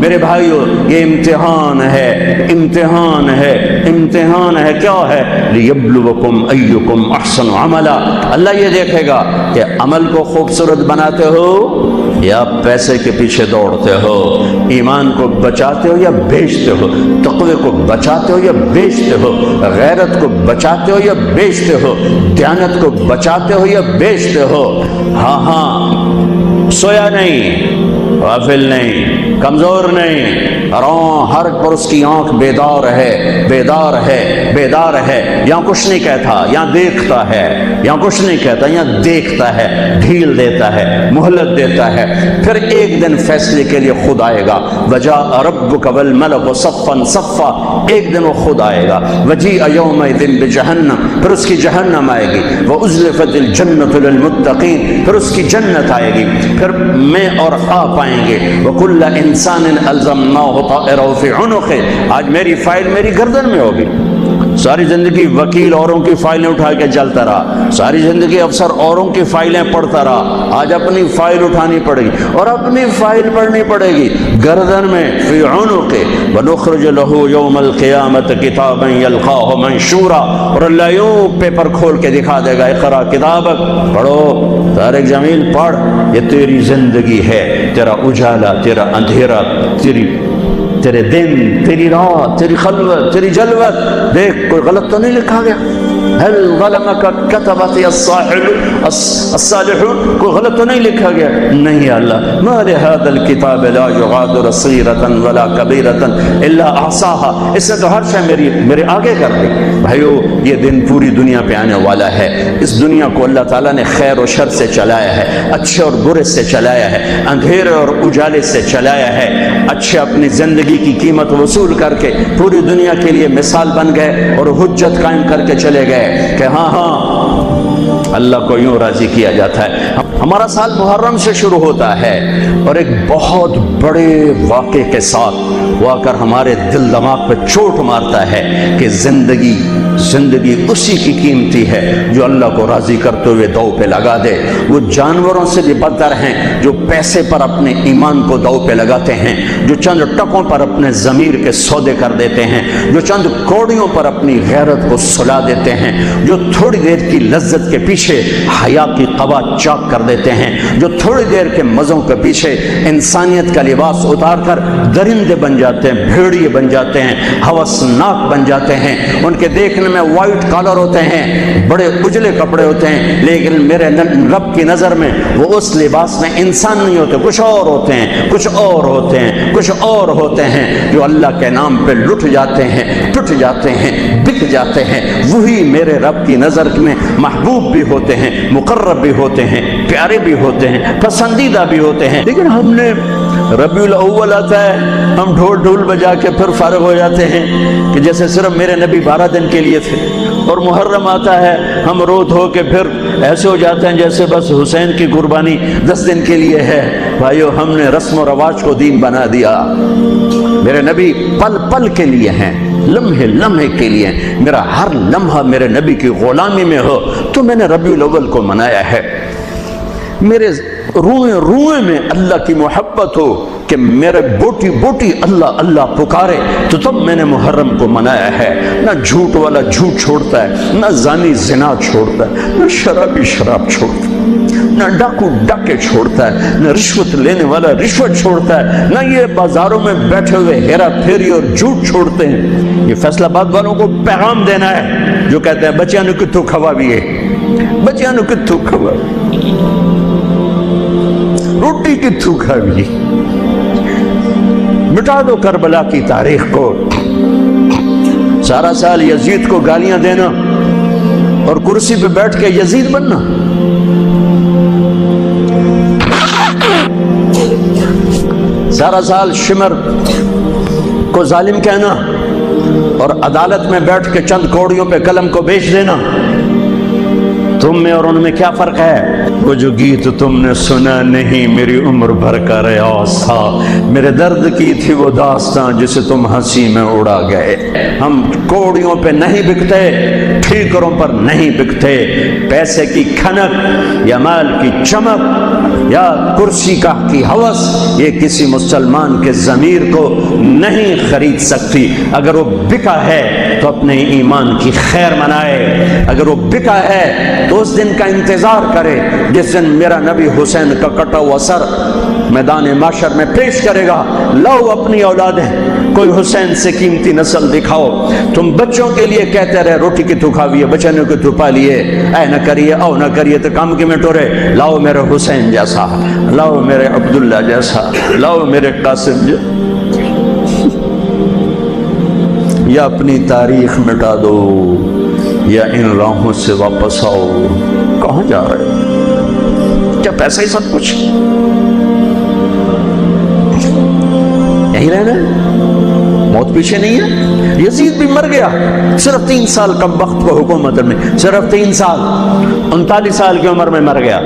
میرے بھائیو یہ امتحان ہے، امتحان ہے، امتحان ہے۔ کیا ہے؟ لیبلوکم ایکم احسن عملا۔ اللہ یہ دیکھے گا کہ عمل کو خوبصورت بناتے ہو یا پیسے کے پیچھے دوڑتے ہو، ایمان کو بچاتے ہو یا بیچتے ہو، تقوی کو بچاتے ہو یا بیچتے ہو، غیرت کو بچاتے ہو یا بیچتے ہو، دیانت کو بچاتے ہو یا بیچتے ہو۔ ہاں ہاں، سویا نہیں، غافل نہیں، کمزور نہیں، ہر پر اس کی آنکھ بیدار ہے، بیدار ہے، بیدار ہے۔ یہاں کچھ نہیں کہتا، یہاں دیکھتا ہے، یہاں کچھ نہیں کہتا، یہاں دیکھتا ہے، ڈھیل دیتا ہے، مہلت دیتا ہے۔ پھر ایک دن فیصلے کے لیے خود آئے گا، وجاء ربک والملک صفا صفا، ایک دن وہ خود آئے گا۔ وجیء یومئذ بجہنم، پھر اس کی جہنم آئے گی، وازلفت الجنۃ للمتقین، پھر اس کی جنت آئے گی، پھر میں اور آپ آئیں گے۔ وکل انسان الزمناہ طائرہ فی عنقہ، آج میری فائل میری گردن میں ہوگی۔ ساری زندگی وکیل اوروں کی فائلیں اٹھا کے چلتا رہا، ساری زندگی افسر اوروں کی فائلیں پڑھتا رہا، آج اپنی فائل اٹھانی پڑے گی اور اپنی فائل پڑھنی پڑے گی گردن میں، فی عنقہ، ونخرج له یوم القیامت کتابا یلقاہ منشورا، اور اللہ یوں پیپر کھول کے دکھا دے گا، اقرا کتابک، پڑھو طارق جمیل پڑھ، یہ تیری زندگی ہے، تیرا اجالا، تیرا اندھیرا، تیرے دن، تیری رات، تیری خلوت، تیری جلوت، دیکھ کوئی غلط تو نہیں لکھا گیا؟ هل ظلمك كتبت الصالحون، کوئی غلط تو نہیں لکھا گیا؟ نہیں اللہ، ما لهذا الكتاب لا يغادر صغيرة ولا كبيرة الا احصاها، اس نے تو ہر شے میرے آگے کر دی۔ بھائیو یہ دن پوری دنیا پہ آنے والا ہے، اس دنیا کو اللہ تعالیٰ نے خیر و شر سے چلایا ہے، اچھے اور برے سے چلایا ہے، اندھیرے اور اجالے سے چلایا ہے۔ اچھے اپنی زندگی کی قیمت وصول کر کے پوری دنیا کے لیے مثال بن گئے اور حجت قائم کر کے چلے گئے کہ ہاں ہاں اللہ کو یوں راضی کیا جاتا ہے۔ ہمارا سال محرم سے شروع ہوتا ہے اور ایک بہت بڑے واقعے کے ساتھ وہ آ کر ہمارے دل دماغ پہ چوٹ مارتا ہے کہ زندگی اسی کی قیمتی ہے جو اللہ کو راضی کرتے ہوئے دو پہ لگا دے۔ وہ جانوروں سے بھی بدتر ہیں جو پیسے پر اپنے ایمان کو دو پہ لگاتے ہیں، جو چند ٹکوں پر اپنے ضمیر کے سودے کر دیتے ہیں، جو چند کوڑیوں پر اپنی غیرت کو سلا دیتے ہیں، جو تھوڑی دیر کی لذت کے پیچھے حیا کی قبا چاک کر دیتے ہیں، جو تھوڑی دیر کے مزوں کے پیچھے انسانیت کا لباس اتار کر درندے بن جاتے ہیں، بھیڑیے بن جاتے ہیں، ہوسناک بن جاتے ہیں۔ ان کے دیکھنے میں وائٹ کالر ہوتے ہیں، بڑے اجلے کپڑے ہوتے ہیں، لیکن میرے رب کی نظر میں وہ اس لباس میں انسان نہیں ہوتے، کچھ اور ہوتے ہیں، کچھ اور ہوتے ہیں، کچھ اور ہوتے ہیں، جو اللہ کے نام پہ لٹ جاتے ہیں، ٹوٹ جاتے ہیں، بک جاتے ہیں۔ وہی میرے رب کی نظر میں محبوب بھی ہوتے ہیں، مقرب بھی ہوتے ہیں، پیارے بھی ہوتے ہیں، پسندیدہ بھی ہوتے ہیں۔ لیکن ہم نے ربیع الاول آتا ہے، ہم ڈھول بجا کے پھر فارغ ہو جاتے ہیں کہ جیسے صرف میرے نبی 12 دن کے لیے تھے، اور محرم آتا ہے ہم رو دھو کے پھر ایسے ہو جاتے ہیں جیسے بس حسین کی قربانی 10 دن کے لیے ہے۔ بھائیو ہم نے رسم و رواج کو دین بنا دیا۔ میرے نبی پل پل کے لیے ہیں، لمحے لمحے کے لیے ہیں۔ میرا ہر لمحہ میرے نبی کی غلامی میں ہو تو میں نے ربیع الاول کو منایا ہے۔ میرے روئے روئے میں اللہ کی محبت ہو کہ میرے بوٹی بوٹی اللہ اللہ پکارے تو تب میں نے محرم کو منایا ہے۔ نہ جھوٹ والا جھوٹ چھوڑتا ہے، نہ زانی زنا چھوڑتا ہے، نہ شرابی شراب چھوڑتا ہے، نہ ڈاکو ڈاکے چھوڑتا ہے، نہ رشوت لینے والا رشوت چھوڑتا ہے، نہ یہ بازاروں میں بیٹھے ہوئے ہیرا پھیری اور جھوٹ چھوڑتے ہیں۔ یہ فیصلہ آباد والوں کو پیغام دینا ہے جو کہتے ہیں بچیاں نو کتوں کھوا بھی ہے، بچیاں نو کتوں کھوا، روٹی کتوں کھا بھی، مٹا دو کربلا کی تاریخ کو۔ سارا سال یزید کو گالیاں دینا اور کرسی پہ بیٹھ کے یزید بننا، سارا سال شمر کو ظالم کہنا اور عدالت میں بیٹھ کے چند کوڑیوں پہ قلم کو بیچ دینا، تم میں اور ان میں کیا فرق ہے؟ وہ جو گیت تم نے سنا نہیں میری عمر بھر کا ریاض تھا، میرے درد کی تھی وہ داستان جسے تم ہنسی میں اڑا گئے۔ ہم کوڑیوں پہ نہیں بکتے، ٹھیکروں پر نہیں بکتے، پیسے کی کھنک یا مال کی چمک یا کرسی کا کی ہوس یہ کسی مسلمان کے ضمیر کو نہیں خرید سکتی۔ اگر وہ بکا ہے تو اپنے ایمان کی خیر منائے، اگر وہ بکا ہے تو اس دن کا انتظار کرے جس دن میرا نبی حسین کا کٹا ہوا سر میدان محشر میں پیش کرے گا۔ لاؤ اپنی اولادیں، کوئی حسین سے قیمتی نسل دکھاؤ۔ تم بچوں کے لیے کہتے رہے روٹی کی تو کھاویے، بچنوں کی تو پالیے، اے نہ کریے او نہ کریے تو کام کی میں ٹورے۔ لاؤ میرے حسین جیسا، لاؤ میرے عبداللہ جیسا، لاؤ میرے قاسم جیسا، یا اپنی تاریخ مٹا دو یا ان راہوں سے واپس آؤ۔ کہاں جا رہے ہو؟ کیا پیسہ ہی سب کچھ؟ یہی رہنا ہے؟ موت پیچھے نہیں ہے؟ یزید بھی مر گیا صرف 3 سال کم وقت کو حکومت میں، صرف 3 سال، 39 سال کی عمر میں مر گیا۔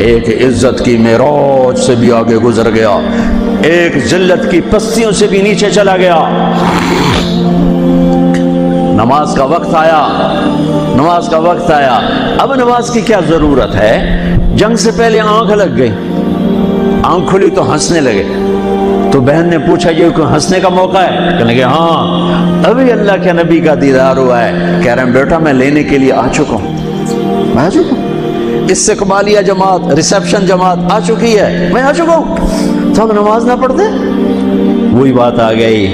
ایک عزت کی معراج سے بھی آگے گزر گیا، ایک ذلت کی پستیوں سے بھی نیچے چلا گیا۔ نماز کا وقت آیا، نماز کا وقت آیا، اب نماز کی کیا ضرورت ہے؟ جنگ سے پہلے آنکھ لگ گئی، آنکھ کھلی تو ہنسنے لگے۔ تو بہن نے پوچھا یہ کوئی ہنسنے کا موقع ہے؟ کہنے لگے ہاں ابھی اللہ کے نبی کا دیدار ہوا ہے۔ کہہ رہے ہیں بیٹا میں لینے کے لیے آ چکا ہوں، میں آ چکا ہوں، استقبالیہ جماعت، ریسیپشن جماعت آ چکی ہے، میں آ چکا ہوں۔ تو اب نماز نہ پڑھتے؟ وہی بات آ گئی،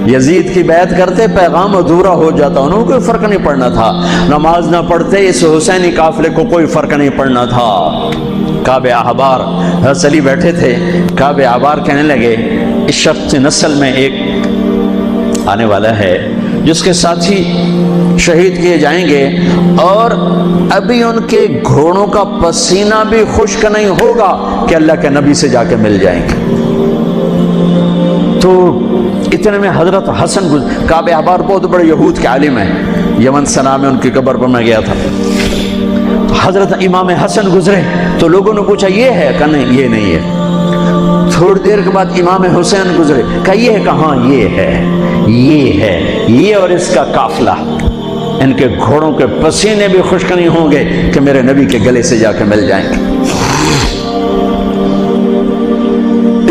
یزید کی بیعت کرتے پیغام ادھورا ہو جاتا، انہوں کو کوئی فرق نہیں پڑنا تھا۔ نماز نہ پڑھتے اس حسینی قافلے کو کوئی فرق نہیں پڑنا تھا۔ کعب احبار حضرت علی بیٹھے تھے، کعب احبار کہنے لگے اس شخص نسل میں ایک آنے والا ہے جس کے ساتھی شہید کیے جائیں گے اور ابھی ان کے گھوڑوں کا پسینہ بھی خشک نہیں ہوگا کہ اللہ کے نبی سے جا کے مل جائیں گے۔ تو اتنے میں حضرت حسن کعب احبار بہت بڑے یہود کے عالم ہیں، یمن سنا میں ان کی قبر پر میں گیا تھا۔ حضرت امام حسن گزرے تو لوگوں نے پوچھا یہ ہے؟ کہا نہیں یہ نہیں ہے۔ تھوڑی دیر کے بعد امام حسین گزرے، کہا یہ ہے؟ کہاں یہ ہے، یہ ہے، یہ اور اس کا قافلہ، ان کے گھوڑوں کے پسینے بھی خشک نہیں ہوں گے کہ میرے نبی کے گلے سے جا کے مل جائیں گے۔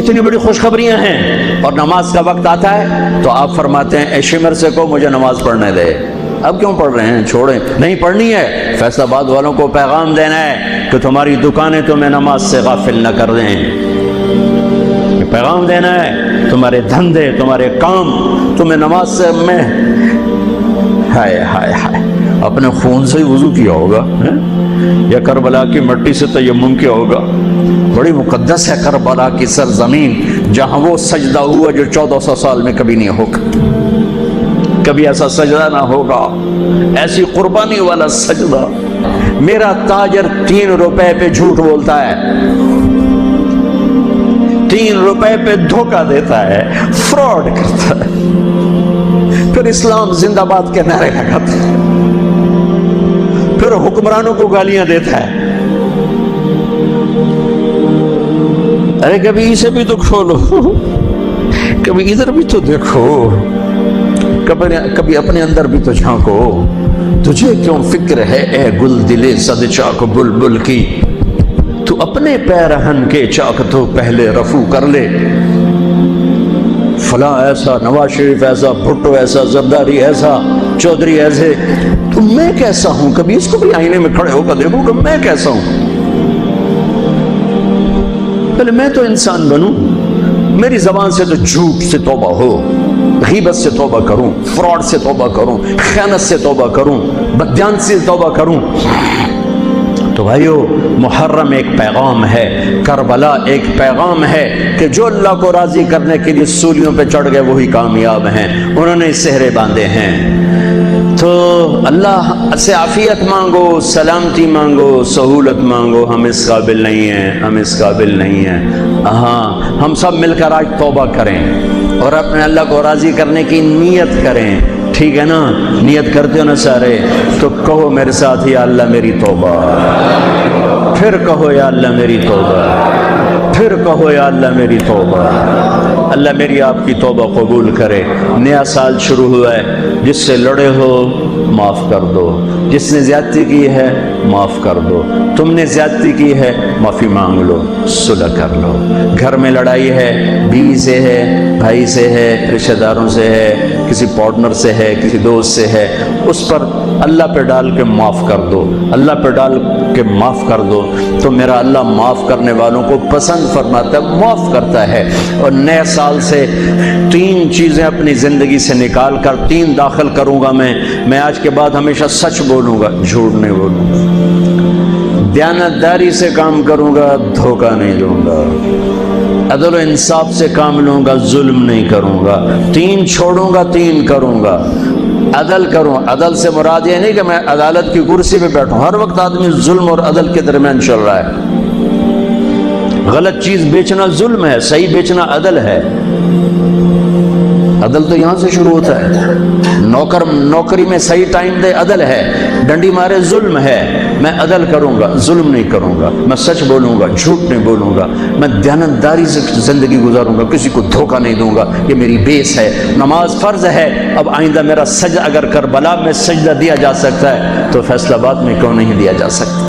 اتنی بڑی خوشخبریاں ہیں، اور نماز کا وقت آتا ہے تو آپ فرماتے ہیں اے شمر سے کو مجھے نماز پڑھنے دے۔ اب کیوں پڑھ رہے ہیں؟ چھوڑیں، نہیں پڑھنی ہے۔ فیصل آباد والوں کو پیغام دینا ہے کہ تمہاری دکانیں تمہیں نماز سے غافل نہ کر دیں، پیغام دینا ہے تمہارے دھندے، تمہارے کام تمہیں نماز سے میں ہائے ہائے ہائے اپنے خون سے ہی وضو کیا ہوگا یا کربلا کی مٹی سے تیمم کیا ہوگا۔ بڑی مقدس ہے کربلا کی سرزمین، جہاں وہ سجدہ ہوا جو 1400 سال میں کبھی نہیں ہوگا، کبھی ایسا سجدہ نہ ہوگا، ایسی قربانی والا سجدہ۔ میرا تاجر 3 روپے پہ جھوٹ بولتا ہے، 3 روپے پہ دھوکہ دیتا ہے، فراڈ کرتا ہے، پھر اسلام زندہ باد کے نعرے لگاتا ہے، پھر حکمرانوں کو گالیاں دیتا ہے۔ ارے کبھی اسے بھی تو کھولو، کبھی ادھر بھی تو دیکھو، کبھی اپنے اندر بھی تو جھانکو۔ تجھے کیوں فکر ہے اے گل دلے صد چاک بلبل کی، تو اپنے پیرہن کے چاک تو پہلے رفو کر لے۔ فلاں ایسا، نواز شریف ایسا، بھٹو ایسا، زرداری ایسا، چودھری ایسے، تو میں کیسا ہوں؟ کبھی اس کو بھی آئینے میں کھڑے ہو کر دیکھو کہ میں کیسا ہوں۔ پہلے میں تو انسان بنوں، میری زبان سے تو جھوٹ سے توبہ ہو، غیبت سے توبہ کروں، فراڈ سے توبہ کروں، خیانت سے توبہ کروں، بددیانتی سے توبہ کروں۔ تو بھائیو محرم ایک پیغام ہے، کربلا ایک پیغام ہے کہ جو اللہ کو راضی کرنے کے لیے سولیوں پہ چڑھ گئے وہی کامیاب ہیں، انہوں نے سہرے باندھے ہیں۔ تو اللہ سے عافیت مانگو، سلامتی مانگو، سہولت مانگو۔ ہم اس قابل نہیں ہیں، ہم اس قابل نہیں ہیں۔ ہاں ہم سب مل کر آج توبہ کریں اور اپنے اللہ کو راضی کرنے کی نیت کریں، ٹھیک ہے نا؟ نیت کرتے ہو نا سارے؟ تو کہو میرے ساتھ یا اللہ میری توبہ، پھر کہو یا اللہ میری توبہ، پھر کہو یا اللہ میری توبہ۔ اللہ میری آپ کی توبہ قبول کرے۔ نیا سال شروع ہوا ہے، جس سے لڑے ہو معاف کر دو، جس نے زیادتی کی ہے معاف کر دو، تم نے زیادتی کی ہے معافی مانگ لو، صلح کر لو۔ گھر میں لڑائی ہے، بیوی سے ہے، بھائی سے ہے، رشتہ داروں سے ہے، کسی پارٹنر سے ہے، کسی دوست سے ہے، اس پر اللہ پہ ڈال کے معاف کر دو، اللہ پہ ڈال کے معاف کر دو، تو میرا اللہ معاف کرنے والوں کو پسند فرماتا ہے، معاف کرتا ہے۔ اور نئے سال سے 3 چیزیں اپنی زندگی سے نکال کر 3 داخل کروں گا میں آج کے بعد ہمیشہ سچ بولوں گا، جھوٹ نہیں بولوں گا، دیانتداری سے کام کروں گا، دھوکہ نہیں دوں گا، عدل و انصاف سے کام لوں گا، ظلم نہیں کروں گا، 3 چھوڑوں گا، 3 کروں گا، عدل کروں۔ عدل سے مراد یہ نہیں کہ میں عدالت کی کرسی پہ بیٹھوں، ہر وقت آدمی ظلم اور عدل کے درمیان چل رہا ہے۔ غلط چیز بیچنا ظلم ہے، صحیح بیچنا عدل ہے۔ عدل تو یہاں سے شروع ہوتا ہے۔ نوکری میں صحیح ٹائم دے، عدل ہے، ڈنڈی مارے، ظلم ہے۔ میں عدل کروں گا، ظلم نہیں کروں گا، میں سچ بولوں گا، جھوٹ نہیں بولوں گا، میں دیانتداری سے زندگی گزاروں گا، کسی کو دھوکہ نہیں دوں گا، یہ میری بیس ہے۔ نماز فرض ہے، اب آئندہ میرا سجدہ اگر کربلا میں سجدہ دیا جا سکتا ہے تو فیصل آباد میں کیوں نہیں دیا جا سکتا؟